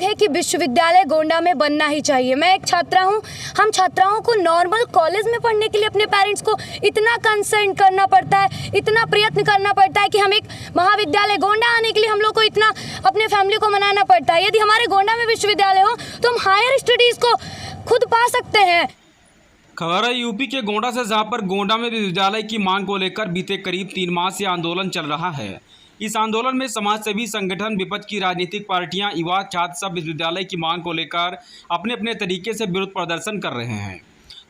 मांग है कि विश्वविद्यालय गोंडा में बनना ही चाहिए। मैं एक छात्रा हूँ। हम छात्राओं को नॉर्मल कॉलेज में पढ़ने के लिए अपने पेरेंट्स को इतना कंसर्न करना पड़ता है, इतना प्रयत्न करना पड़ता है कि हम एक महाविद्यालय गोंडा आने के लिए हम लोग को इतना अपने फैमिली को मनाना पड़ता है। यदि हमारे गोंडा में विश्वविद्यालय हो तो हम हायर स्टडीज़ को खुद पा सकते हैं। खबर है यूपी के गोंडा से, जहां पर गोंडा में विश्वविद्यालय की मांग को लेकर बीते करीब 3 माह से आंदोलन चल रहा है। इस आंदोलन में समाजसेवी संगठन, विपक्ष की राजनीतिक पार्टियां, युवा, छात्र सब विश्वविद्यालय की मांग को लेकर अपने अपने तरीके से विरोध प्रदर्शन कर रहे हैं।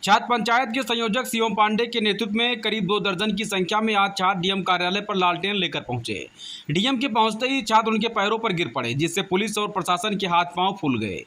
छात्र पंचायत के संयोजक शिवम पांडे के नेतृत्व में करीब 2 दर्जन की संख्या में आज छात्र डीएम कार्यालय पर लालटेन लेकर पहुंचे। डीएम के पहुंचते ही छात्र उनके पैरों पर गिर पड़े, जिससे पुलिस और प्रशासन के हाथ पांव फूल गए।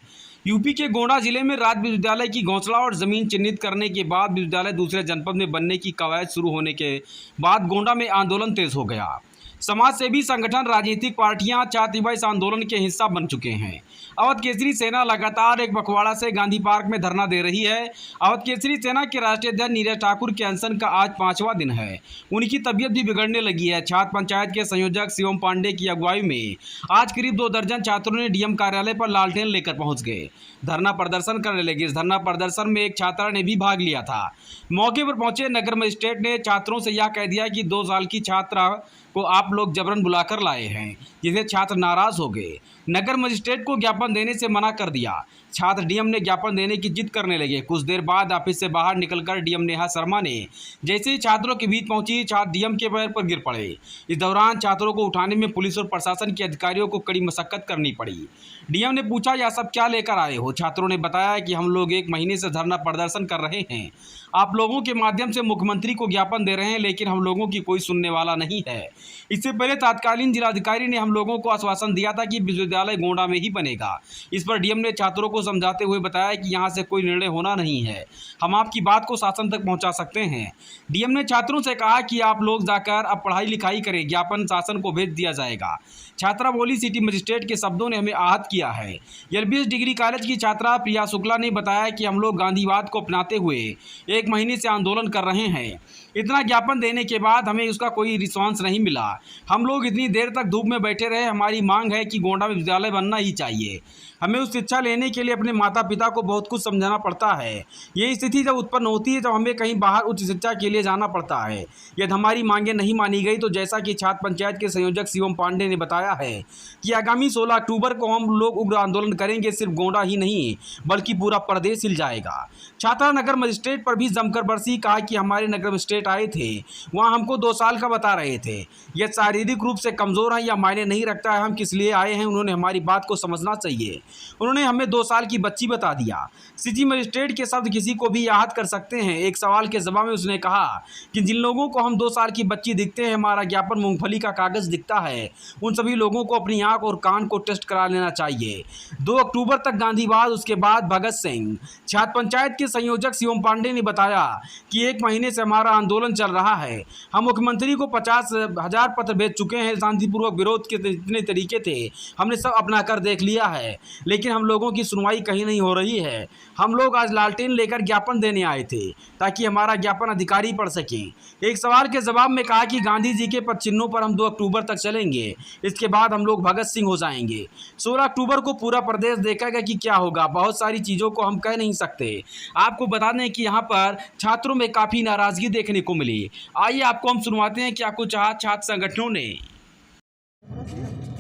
यूपी के गोंडा जिले में राज्य विश्वविद्यालय की घोषणा और जमीन चिन्हित करने के बाद विश्वविद्यालय दूसरे जनपद में बनने की कवायद शुरू होने के बाद गोंडा में आंदोलन तेज हो गया। समाजसेवी संगठन, राजनीतिक पार्टियां, छात्र युवा इस आंदोलन के हिस्सा बन चुके हैं। अवध केसरी सेना लगातार एक पखवाड़ा से गांधी पार्क में धरना दे रही है। अवध केसरी सेना के राष्ट्रीय अध्यक्ष नीरज ठाकुर के अनशन का आज 5वां दिन है। उनकी तबीयत भी बिगड़ने लगी है। छात्र पंचायत के संयोजक शिवम पांडे की अगुवाई में आज करीब 2 दर्जन छात्रों ने डीएम कार्यालय पर लालटेन लेकर पहुंच गए, धरना प्रदर्शन करने लगे। इस धरना प्रदर्शन में एक छात्रा ने भी भाग लिया था। मौके पर पहुंचे नगर मजिस्ट्रेट ने छात्रों से यह कह दिया कि 2 साल की छात्रा को आप लोग जबरन बुलाकर लाए हैं, जिससे छात्र नाराज हो गए। नगर मजिस्ट्रेट को ज्ञापन देने से मना कर दिया। छात्र डीएम ने ज्ञापन देने की जिद करने लगे। कुछ देर बाद ऑफिस से बाहर निकलकर डीएम नेहा शर्मा ने जैसे ही छात्रों के बीच पहुंची, छात्र डीएम के पैर पर गिर पड़े। इस दौरान छात्रों को उठाने में पुलिस और प्रशासन के अधिकारियों को कड़ी मशक्कत करनी पड़ी। डीएम ने पूछा, यह सब क्या लेकर आए हो? छात्रों ने बताया कि हम लोग 1 महीने से धरना प्रदर्शन कर रहे हैं, आप लोगों के माध्यम से मुख्यमंत्री को ज्ञापन दे रहे हैं, लेकिन हम लोगों की कोई सुनने वाला नहीं है। इससे पहले तत्कालीन जिलाधिकारी ने हम लोगों को आश्वासन दिया था कि विश्वविद्यालय गोंडा में ही बनेगा। इस पर डीएम ने छात्रों को समझाते हुए बताया कि यहाँ से कोई निर्णय होना नहीं है, हम आपकी बात को शासन तक पहुँचा सकते हैं। डीएम ने छात्रों से कहा कि आप लोग जाकर अब पढ़ाई लिखाई करें, ज्ञापन शासन को भेज दिया जाएगा। छात्रा बोली, सिटी मजिस्ट्रेट के शब्दों ने हमें आहत किया है। एलबीएस डिग्री कॉलेज की छात्रा प्रिया शुक्ला ने बताया कि हम लोग गांधीवाद को अपनाते हुए 1 महीने से आंदोलन कर रहे हैं। इतना ज्ञापन देने के बाद हमें उसका कोई रिस्पॉन्स नहीं मिला। हम लोग इतनी देर तक धूप में बैठे रहे। हमारी मांग है कि गोंडा में विद्यालय बनना ही चाहिए। हमें उस शिक्षा लेने के लिए अपने माता पिता को बहुत कुछ समझाना पड़ता है। ये स्थिति जब उत्पन्न होती है जब हमें कहीं बाहर उच्च शिक्षा के लिए जाना पड़ता है। यदि हमारी मांगें नहीं मानी गई तो जैसा कि छात्र पंचायत के संयोजक शिवम पांडे ने बताया है कि आगामी 16 अक्टूबर को हम लोग उग्र आंदोलन करेंगे। सिर्फ गोंडा ही नहीं बल्कि पूरा प्रदेश हिल जाएगा। छात्रा नगर मजिस्ट्रेट पर भी जमकर बरसी। कहा कि हमारे नगर मजिस्ट्रेट आए थे, वहाँ हमको 2 साल का बता रहे थे। यह शारीरिक रूप से कमज़ोर है या मायने नहीं रखता है, हम किस लिए आए हैं उन्होंने हमारी बात को समझना चाहिए। उन्होंने हमें 2 साल की बच्ची बता दिया। सिटी मजिस्ट्रेट के शब्द किसी को भी याद कर सकते हैं। एक सवाल के जवाब में उसने कहा कि जिन लोगों को हम 2 साल की बच्ची दिखते हैं, हमारा ज्ञापन मूंगफली का कागज़ दिखता है, उन सभी लोगों को अपनी आँख और कान को टेस्ट करा लेना चाहिए। 2 अक्टूबर तक गांधीवाद, उसके बाद भगत सिंह। छात्र पंचायत के संयोजक शिवम पांडे ने बताया कि 1 महीने से हमारा आंदोलन चल रहा है। हम मुख्यमंत्री को 50,000 पत्र भेज चुके हैं। शांतिपूर्वक विरोध के जितने तरीके थे हमने सब अपना कर देख लिया है, लेकिन हम लोगों की सुनवाई कहीं नहीं हो रही है। हम लोग आज लालटेन लेकर ज्ञापन देने आए थे ताकि हमारा ज्ञापन अधिकारी पढ़ सकें। एक सवाल के जवाब में कहा कि गांधी जी के पद चिन्हों पर हम 2 अक्टूबर तक चलेंगे, इसके बाद हम लोग भगत सिंह हो जाएंगे। 16 अक्टूबर को पूरा प्रदेश देखेगा कि क्या होगा। बहुत सारी चीज़ों को हम कह नहीं सकते। आपको बता दें कि यहाँ पर छात्रों में काफ़ी नाराज़गी देखने को मिली। आइए आपको हम सुनवाते हैं क्या कुछ छात्र संगठनों ने।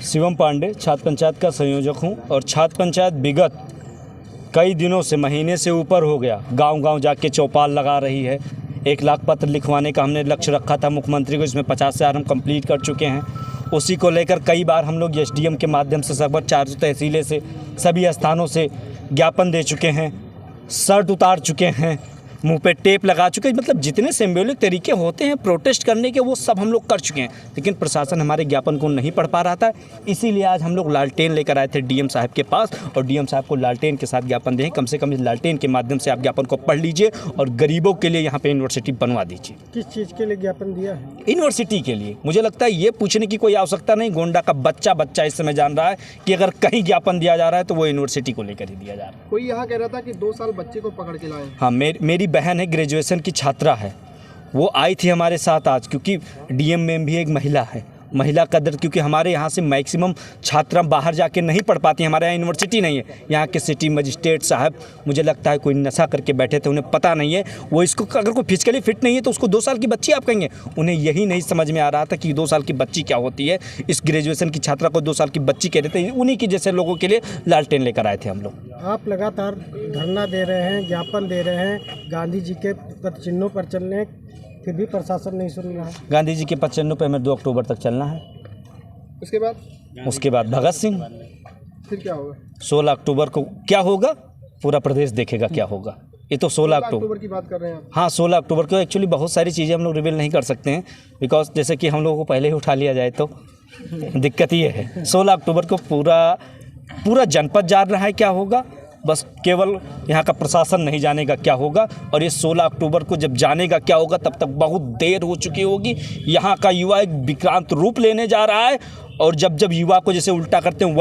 शिवम पांडे छात्र पंचायत का संयोजक हूँ और छात्र पंचायत विगत कई दिनों से, महीने से ऊपर हो गया, गांव-गांव जाके चौपाल लगा रही है। 1 लाख पत्र लिखवाने का हमने लक्ष्य रखा था मुख्यमंत्री को, इसमें 50,000 हम कंप्लीट कर चुके हैं। उसी को लेकर कई बार हम लोग एसडीएम के माध्यम से लगभग 400 तहसीलें से सभी स्थानों से ज्ञापन दे चुके हैं, शर्ट उतार चुके हैं, मुंह पे टेप लगा चुके हैं। मतलब जितने सिंबॉलिक तरीके होते हैं प्रोटेस्ट करने के वो सब हम लोग कर चुके हैं, लेकिन प्रशासन हमारे ज्ञापन को नहीं पढ़ पा रहा था। इसीलिए आज हम लोग लालटेन लेकर आए थे डीएम साहब के पास और डीएम साहब को लालटेन के साथ ज्ञापन दें। कम से कम इस लालटेन के माध्यम से आप ज्ञापन को पढ़ लीजिए और गरीबों के लिए यहाँ पे यूनिवर्सिटी बनवा दीजिए। किस चीज़ के लिए ज्ञापन दिया है? यूनिवर्सिटी के लिए। मुझे लगता है ये पूछने की कोई आवश्यकता नहीं। गोंडा का बच्चा इस समय जान रहा है कि अगर कहीं ज्ञापन दिया जा रहा है तो वो यूनिवर्सिटी को लेकर ही दिया जा रहा है। कोई यहाँ कह रहा था कि 2 साल बच्चे को पकड़ के लाए। हाँ, मेरी बहन है, ग्रेजुएशन की छात्रा है, वो आई थी हमारे साथ आज, क्योंकि डीएम में भी एक महिला है, महिला कदर, क्योंकि हमारे यहाँ से मैक्सिमम छात्रा बाहर जाके नहीं पढ़ पाती हैं। हमारे यहाँ यूनिवर्सिटी नहीं है। यहाँ के सिटी मजिस्ट्रेट साहब मुझे लगता है कोई नशा करके बैठे थे, उन्हें पता नहीं है। वो इसको अगर कोई फिजिकली फिट नहीं है तो उसको 2 साल की बच्ची आप कहेंगे। उन्हें यही नहीं समझ में आ रहा था कि 2 साल की बच्ची क्या होती है। इस ग्रेजुएशन की छात्रा को 2 साल की बच्ची कह रहे थे। उन्हीं की जैसे लोगों के लिए लालटेन लेकर आए थे हम लोग। आप लगातार धरना दे रहे हैं, ज्ञापन दे रहे हैं, गांधी जी के पदचिन्हों पर चल रहे हैं, फिर भी प्रशासन नहीं सुन रहा है। गांधी जी के 95 पे हमें 2 अक्टूबर तक चलना है। उसके बाद भगत सिंह। फिर क्या होगा? 16 अक्टूबर को क्या होगा पूरा प्रदेश देखेगा क्या होगा। ये तो 16 अक्टूबर की बात कर रहे हैं आप? हाँ, 16 अक्टूबर को। एक्चुअली बहुत सारी चीज़ें हम लोग रिवील नहीं कर सकते हैं, बिकॉज जैसे कि हम लोगों को पहले ही उठा लिया जाए तो दिक्कत ये है। 16 अक्टूबर को पूरा जनपद जान रहा है क्या होगा, बस केवल यहाँ का प्रशासन नहीं जानेगा क्या होगा। और ये 16 अक्टूबर को जब जानेगा क्या होगा तब तक बहुत देर हो चुकी होगी। यहाँ का युवा एक विक्रांत रूप लेने जा रहा है। और जब युवा को जैसे उल्टा करते हैं,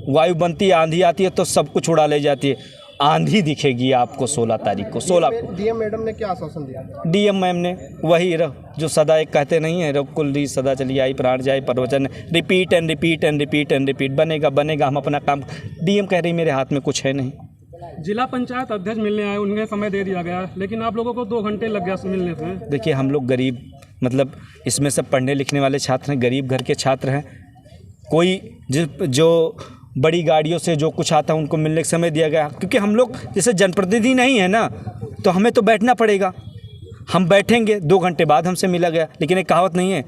वायु बनती है, आंधी आती है तो सब कुछ उड़ा ले जाती है। आंधी दिखेगी आपको 16 तारीख को। 16 डीएम मैडम ने क्या आश्वासन दिया? डीएम मैम ने वही जो सदा एक कहते नहीं है, कुल सदा चली आई प्राण जाए प्रवचन, repeat and repeat and repeat and repeat, बनेगा हम अपना काम। डीएम कह रही मेरे हाथ में कुछ है नहीं। जिला पंचायत अध्यक्ष मिलने आए, उन्हें समय दे दिया गया, लेकिन आप लोगों को 2 घंटे लग गया मिलने से। देखिए, हम लोग गरीब, मतलब इसमें सब पढ़ने लिखने वाले छात्र हैं, गरीब घर के छात्र हैं। कोई जो बड़ी गाड़ियों से जो कुछ आता है उनको मिलने का समय दिया गया, क्योंकि हम लोग जैसे जनप्रतिनिधि नहीं है ना, तो हमें तो बैठना पड़ेगा। हम बैठेंगे, 2 घंटे बाद हमसे मिला गया। लेकिन एक कहावत नहीं है,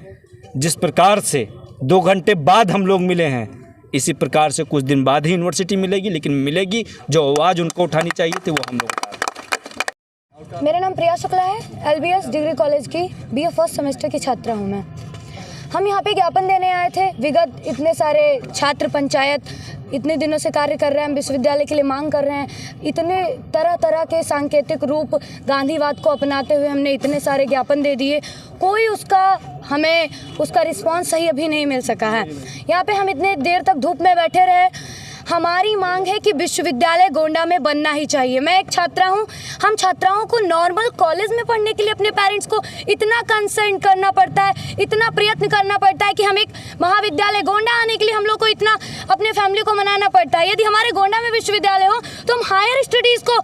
जिस प्रकार से 2 घंटे बाद हम लोग मिले हैं, इसी प्रकार से कुछ दिन बाद ही यूनिवर्सिटी मिलेगी, लेकिन मिलेगी। जो आवाज़ उनको उठानी चाहिए थी वो हम लोग। मेरा नाम प्रिया शुक्ला है, LBS डिग्री कॉलेज की BA फर्स्ट सेमेस्टर की छात्रा हूँ मैं। हम यहाँ पे ज्ञापन देने आए थे। विगत इतने सारे छात्र पंचायत इतने दिनों से कार्य कर रहे हैं, हम विश्वविद्यालय के लिए मांग कर रहे हैं। इतने तरह तरह के सांकेतिक रूप गांधीवाद को अपनाते हुए हमने इतने सारे ज्ञापन दे दिए, कोई हमें उसका रिस्पांस सही अभी नहीं मिल सका है। यहाँ पे हम इतने देर तक धूप में बैठे रहे। हमारी मांग है कि विश्वविद्यालय गोंडा में बनना ही चाहिए। मैं एक छात्रा हूँ। हम छात्राओं को नॉर्मल कॉलेज में पढ़ने के लिए अपने पेरेंट्स को इतना कंसर्न करना पड़ता है, इतना प्रयत्न करना पड़ता है कि हम एक महाविद्यालय गोंडा आने के लिए हम लोग को इतना अपने फैमिली को मनाना पड़ता है। यदि हमारे गोंडा में विश्वविद्यालय हो तो हम हायर स्टडीज़ को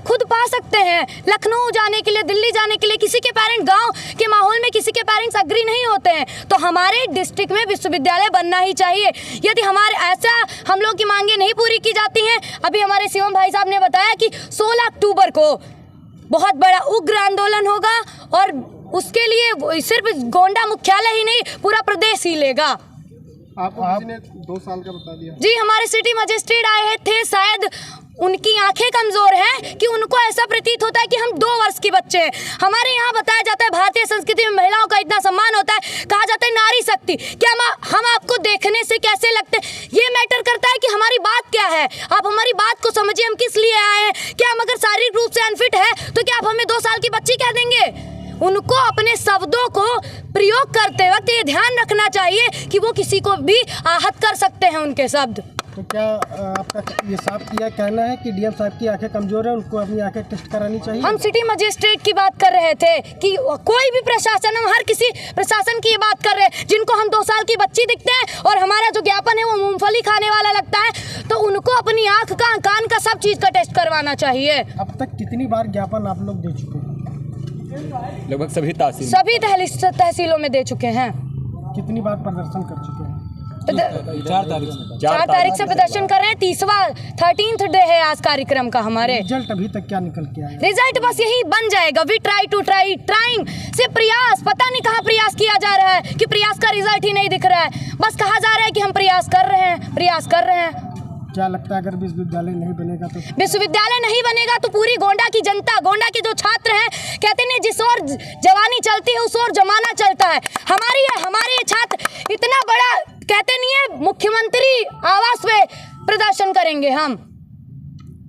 खुद पा सकते हैं। लखनऊ जाने के लिए, दिल्ली जाने के लिए किसी के पेरेंट्स, गांव के माहौल में किसी के पेरेंट्स अग्री नहीं होते हैं, तो हमारे डिस्ट्रिक्ट में विश्वविद्यालय बनना ही चाहिए। यदि हमारे ऐसा हम लोग की मांगे नहीं पूरी की जाती हैं, अभी हमारे शिवम भाई साहब ने बताया कि 16 अक्टूबर को बहुत बड़ा उग्र आंदोलन होगा और उसके लिए सिर्फ गोंडा मुख्यालय ही नहीं पूरा प्रदेश ही लेगा। आपको किसी ने 2 साल का बता दिया? जी, हमारे सिटी मजिस्ट्रेट आए थे, शायद उनकी आंखें कमजोर हैं कि उनको ऐसा प्रतीत होता है कि हम 2 वर्ष के बच्चे हैं। हमारे यहाँ बताया जाता है भारतीय संस्कृति में महिलाओं का इतना सम्मान होता है, कहा जाता है नारी शक्ति। क्या हम आपको देखने से कैसे लगते हैं ये मैटर करता है कि हमारी बात क्या है। आप हमारी बात को समझिए, हम किस लिए आए हैं। क्या हम अगर शारीरिक रूप से अनफिट है तो क्या आप हमें 2 साल की बच्ची कह देंगे? उनको अपने शब्दों को प्रयोग करते वक्त ये ध्यान रखना चाहिए कि वो किसी को भी आहत कर सकते हैं उनके शब्द। तो क्या आपका ये साफ किया कहना है कि डीएम साहब की आंखें कमजोर है, उनको अपनी आंखें टेस्ट करानी चाहिए? हम सिटी मजिस्ट्रेट की बात कर रहे थे कि कोई भी प्रशासन, हम हर किसी प्रशासन की बात कर रहे हैं जिनको हम 2 साल की बच्ची दिखते हैं और हमारा जो ज्ञापन है वो मूंगफली खाने वाला लगता है, तो उनको अपनी आँख का, कान का, सब चीज़ का टेस्ट करवाना चाहिए। अब तक कितनी बार ज्ञापन आप लोग दे चुके हैं? लगभग सभी तहसीलों में दे चुके हैं। कितनी बार प्रदर्शन कर चुके हैं? 4 तारीख से प्रदर्शन कर रहे हैं। 13th डे है आज कार्यक्रम का हमारे। रिजल्ट अभी तक क्या निकल के आया? रिजल्ट बस यही बन जाएगा, वी ट्राइंग से प्रयास, पता नहीं कहाँ प्रयास किया जा रहा है कि प्रयास का रिजल्ट ही नहीं दिख रहा है। बस कहा जा रहा है कि हम प्रयास कर रहे हैं। क्या लगता है अगर विश्वविद्यालय नहीं बनेगा तो? विश्वविद्यालय नहीं बनेगा तो पूरी गोंडा की जनता, गोंडा के जो छात्र हैं, कहते हैं जिस ओर जवानी चलती है उस ओर जमाना चलता है। हमारे छात्र इतना बड़ा, कहते नहीं है, मुख्यमंत्री आवास पे प्रदर्शन करेंगे हम।